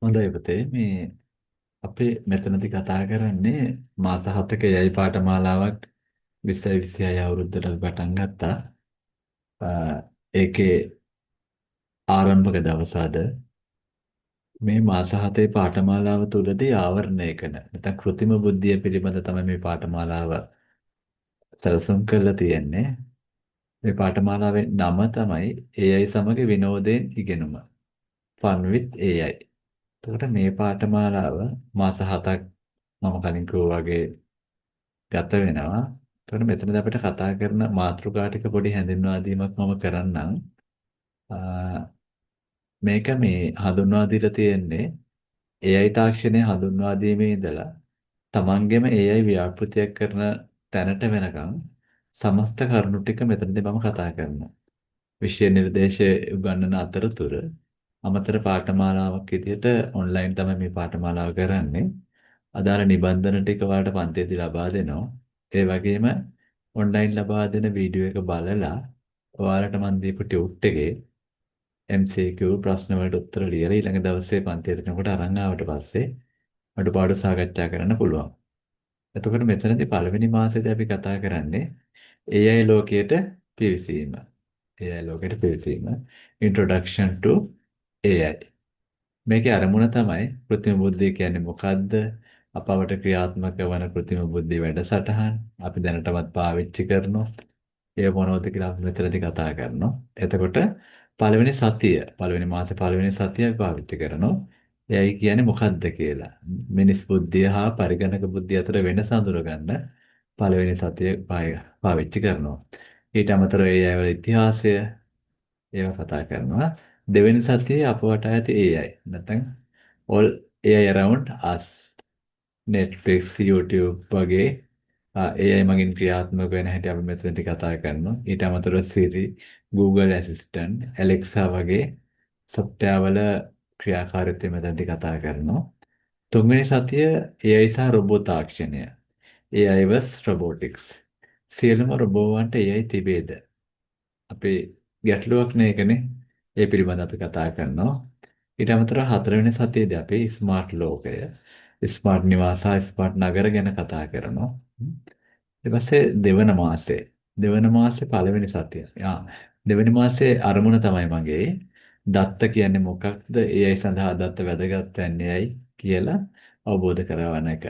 හොඳයි පුතේ මේ අපි මෙතනදී කතා කරන්නේ මාස 7ක යයි පාඨමාලාවක් 20 26 අවුරුද්දට අපි පටන් ගත්තා. ඒකේ ආරම්භක දවස අද මේ මාස 7 පාඨමාලාව තුලදී ආවරණය කරන නැත්නම් කෘත්‍රිම බුද්ධිය පිළිබඳ තමයි මේ පාඨමාලාව සැලසුම් කරලා තියෙන්නේ. මේ පාඨමාලාවේ නම තමයි AI සමග විනෝදයෙන් ඉගෙනුම. Fun with AI. එතකොට මේ පාඨමාලාව මාස 7ක් මම කලින් කිව්වා වගේ ගත වෙනවා. එතකොට මෙතනදී අපිට කතා කරන මාතෘකා ටික පොඩි හැඳින්වා දීමක් මම කරන්නම්. මේක මේ හඳුන්වා දීලා තියෙන්නේ AI තාක්ෂණය හඳුන්වා දීමේ ඉඳලා තමන්ගෙම AI ව්‍යාපෘතියක් කරන තැනට වෙනකම් සමස්ත කරුණු ටික මෙතනදී මම කතා කරනවා. විෂය නිර්දේශය උගන්වන අතරතුර අමතර පාඨමාලාවක් විදිහට ඔන්ලයින් තමයි මේ පාඨමාලාව කරන්නේ. අදාළ නිබන්ධන ටික ඔයාලට පන්තියේදී ලබා දෙනවා. ඒ වගේම ඔන්ලයින් ලබා දෙන වීඩියෝ එක බලලා ඔයාලට මම දීපු ටියුට් එකේ MCQ ප්‍රශ්න වලට උත්තර ලියලා ඊළඟ දවසේ පන්තියට යනකොට අරන් ආවට පස්සේ අඩුපාඩු සාකච්ඡා කරන්න පුළුවන්. එතකොට මෙතනදී පළවෙනි මාසෙදී අපි කතා කරන්නේ AI ලෝකයට පිවිසීම. AI ලෝකයට පිවිසීම. Introduction to AI. මේකේ අරමුණ තමයි කෘත්‍රිම බුද්ධිය කියන්නේ මොකද්ද? අපවට ක්‍රියාත්මක වන කෘත්‍රිම බුද්ධි වැඩසටහන් අපි දැනටමත් පාවිච්චි කරනවා. ඒ මොනවද කියලා අපි මෙතනදී කතා කරනවා. එතකොට පළවෙනි මාසේ පළවෙනි සතිය අපි පාවිච්චි කරනවා. එයයි කියන්නේ මොකද්ද කියලා. මිනිස් බුද්ධිය හා පරිගණක බුද්ධිය අතර වෙනස අඳුරගන්න පළවෙනි සතිය පාවිච්චි කරනවා. ඊට අමතරව ඒ වල ඉතිහාසය ඒවා කතා කරනවා. දෙවෙනි සතියේ අප වටා ඇති AI. නැත්නම් all AI around us. Netflix, YouTube වගේ AI මගින් ක්‍රියාත්මක වෙන හැටි අපි මෙතනදී කතා කරනවා. ඊට අමතරව Siri, Google Assistant, Alexa වගේ software වල ක්‍රියාකාරීත්වය මෙතනදී කතා කරනවා. තුන්වෙනි සතිය AI සහ රොබෝ තාක්ෂණය. AI vs robotics. සියලුම රොබෝවන්ට AI තිබේද? අපේ ගැටලුවක් නේකනේ. ඒ පිළිබඳව අපි කතා කරනවා. ඊට අමතරව හතරවෙනි සතියේදී අපි ස්මාර්ට් ලෝකය, ස්මාර්ට් නිවාස, ස්මාර්ට් නගර ගැන කතා කරනවා. ඊට පස්සේ දෙවන මාසේ පළවෙනි සතිය. දෙවෙනි මාසේ අරමුණ තමයි මගේ දත්ත කියන්නේ මොකක්ද? AI සඳහා දත්ත වැදගත් වෙන්නේ ඇයි කියලා අවබෝධ කරවන එක.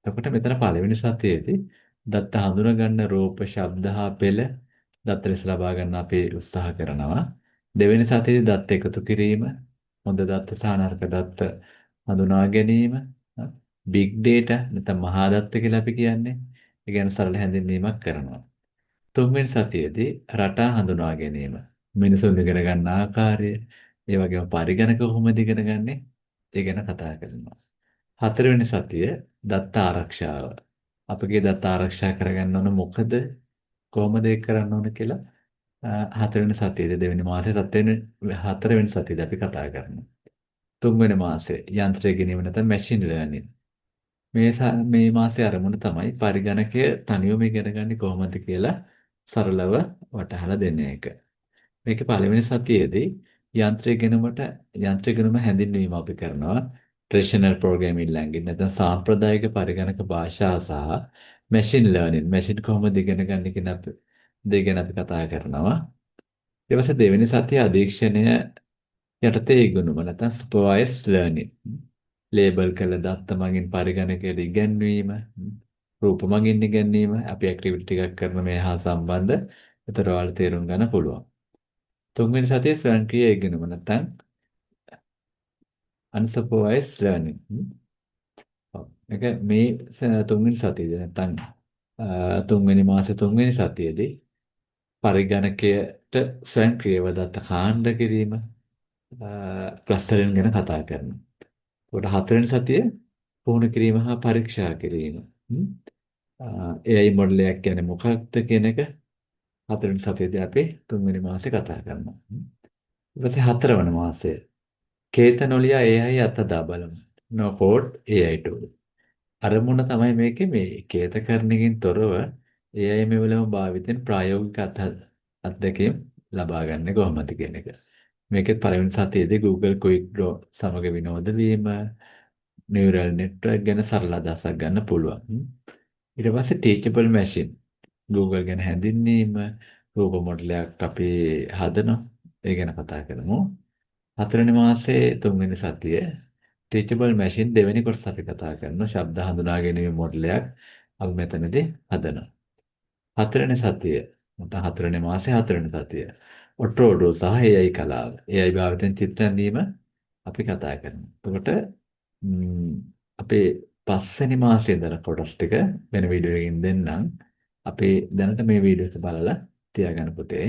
එතකොට මෙතන පළවෙනි සතියේදී දත්ත හඳුනා ගන්න රූප, ශබ්ද හා පෙළ දත්ත ලෙස ලබා ගන්න අපි උත්සාහ කරනවා. දෙවෙනි සතියේදී දත්ත එකතු කිරීම, හොඳ දත්ත සහ නරක දත්ත හඳුනා ගැනීම, big data නැත්නම් මහා දත්ත කියලා අපි කියන්නේ. ඒ ගැන සරල හැඳින්වීමක් කරනවා. තුන්වෙනි සතියේදී රටා හඳුනා ගැනීම, මිනිසුන් ඉගෙන ගන්න ආකාරය, ඒ වගේම පරිගණක කොහොමද ඉගෙන ගන්නෙ, ඒ ගැන කතා කරනවා. හතරවෙනි සතිය දත්ත ආරක්ෂාව. අපගේ දත්ත ආරක්ෂා කරගන්න ඕන මොකද? කොහොමද ඒක කරන්න ඕන කියලා හතරවෙනි සතියේදී දෙවෙනි මාසේ හතරවෙනි සතියේදී අපි කතා කරනවා. තුන්වෙනි මාසේ යන්ත්‍රය ඉගෙනීම නැත්නම් මැෂින් ලර්නින්. මේ මාසේ අරමුණ තමයි පරිගණකය තනියම ඉගෙන ගන්නේ කොහොමද කියලා සරලව වටහලා දෙන එක. මේකේ පළවෙනි සතියේදී යන්ත්‍ර ඉගෙනුම හැඳින්වීම අපි කරනවා. ට්‍රැඩිෂනල් ප්‍රෝග්‍රෑමින් ලැන්ග්වේජ් නැත්නම් සාම්ප්‍රදායික පරිගණක භාෂා සහ මැෂින් ලර්නින් මැෂින් කොහොමද ඉගෙන ගන්නේ කියන දේ ගැන අපි කතා කරනවා. ඊට පස්සේ දෙවෙනි සතිය අධීක්ෂණය යටතේ ඉගෙනුම නැත්නම් සුපර්වයිස්ඩ් ලර්නින්. ලේබල් කළ දත්ත මගින් පරිගණකයට ඉගැන්වීම, රූප මගින් ඉගැන්වීම, අපි ඇක්ටිවිටි ටිකක් කරන මේ හා සම්බන්ධ. ඒතර ඔයාලා තේරුම් ගන්න පුළුවන්. තුන්වෙනි සතියේ ස්වයංක්‍රීය ඉගෙනුම නැත්නම් unsupervised learning. ඔව්. මේක මේ තුන්වෙනි සතියේදී නැත්නම් තුන්වෙනි මාසේ තුන්වෙනි සතියේදී පරිගණකයට ස්වයංක්‍රීයව දත්ත කාණ්ඩ කිරීම ක්ලස්ටරින් ගැන කතා කරනවා. ඒකට හතරවෙනි සතිය පුහුණු කිරීම හා පරීක්ෂා කිරීම. AI මොඩලයක් කියන්නේ මොකක්ද කියන එක හතරවෙනි සතියේදී අපි තුන්වෙනි මාසේ කතා කරනවා. ඊට පස්සේ හතරවන මාසය කේතනොලියා AI අත්දැක බලමු. No code AI tool. අරමුණ තමයි මේකේ මේ කේතකරණකින් තොරව AI මෙවලම භාවිතෙන් ප්‍රායෝගික අත්දැකීම් ලබා ගන්න කොහොමද කියන එක. මේකෙත් පළවෙනි සතියේදී Google Quick Draw සමග විනෝද වීම, neural network ගැන සරල අදහසක් ගන්න පුළුවන්. ඊට පස්සේ teachable machine. Google ගැන හැඳින්වීම, රූප මොඩලයක් අපි හදනවා. ඒ ගැන කතා කරමු. හතරවෙනි මාසේ තුන්වෙනි සතිය teachable machine දෙවෙනි කොටස අපි කතා කරනවා. ශබ්ද හඳුනා ගැනීම මොඩලයක් අපි මෙතනදී හදනවා. හතරවෙනි සතිය නැත්නම් හතරවෙනි මාසේ හතරවෙනි සතිය. ඔට්‍රෝඩෝ සහ AI කලාව. AI භාවිතයෙන් චිත්‍ර ඇඳීම අපි කතා කරනවා. එතකොට ම්, අපේ පස්වෙනි මාසයේ දර කොටස් ටික වෙන වීඩියෝ එකකින් දෙන්නම්. අපි දැනට මේ වීඩියෝ එක බලලා තියාගන්න පුතේ.